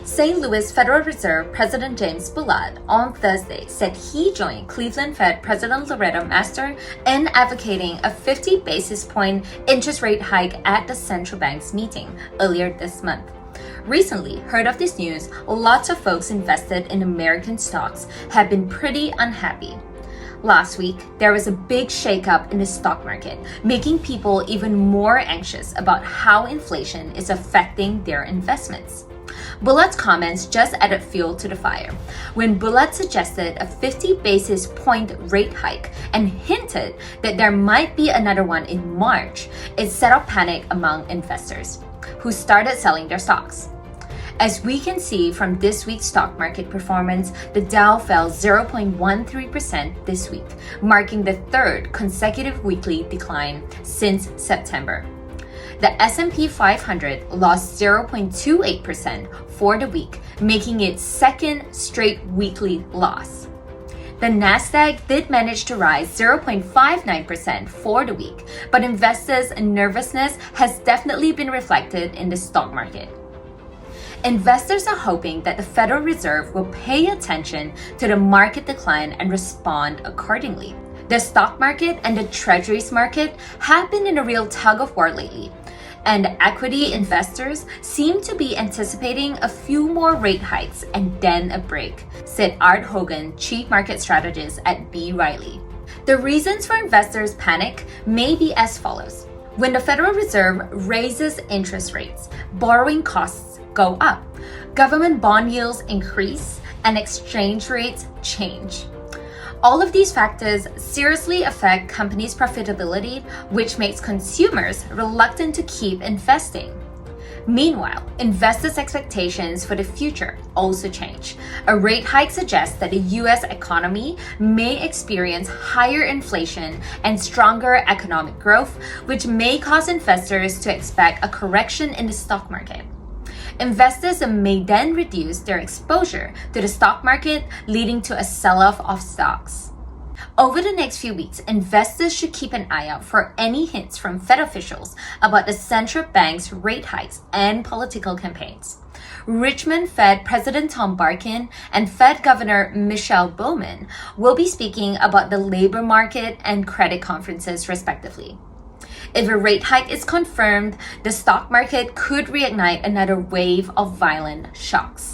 St. Louis Federal Reserve President James Bullard on Thursday said he joined Cleveland Fed President Loretta Mester in advocating a 50 basis point interest rate hike at the central bank's meeting earlier this month. Recently, heard of this news, lots of folks invested in American stocks have been pretty unhappy. Last week, there was a big shakeup in the stock market, making people even more anxious about how inflation is affecting their investments. Bullard's comments just added fuel to the fire when Bullard suggested a 50 basis point rate hike and hinted that there might be another one in March. It set off panic among investors, who started selling their stocks. As we can see from this week's stock market performance, the Dow fell 0.13% this week, marking the third consecutive weekly decline since September. The S&P 500 lost 0.28% for the week, making its second straight weekly loss. The Nasdaq did manage to rise 0.59% for the week, but investors' nervousness has definitely been reflected in the stock market. Investors are hoping that the Federal Reserve will pay attention to the market decline and respond accordingly. The stock market and the treasuries market have been in a real tug of war lately, and equity investors seem to be anticipating a few more rate hikes and then a break, said Art Hogan, Chief Market Strategist at B. Riley. The reasons for investors' panic may be as follows. When the Federal Reserve raises interest rates, borrowing costs go up, government bond yields increase, and exchange rates change. All of these factors seriously affect companies' profitability, which makes consumers reluctant to keep investing. Meanwhile, investors' expectations for the future also change. A rate hike suggests that the U.S. economy may experience higher inflation and stronger economic growth, which may cause investors to expect a correction in the stock market. Investors may then reduce their exposure to the stock market, leading to a sell-off of stocks. Over the next few weeks, investors should keep an eye out for any hints from Fed officials about the central bank's rate hikes and political campaigns. Richmond Fed President Tom Barkin and Fed Governor Michelle Bowman will be speaking about the labor market and credit conferences, respectively. If a rate hike is confirmed, the stock market could reignite another wave of violent shocks.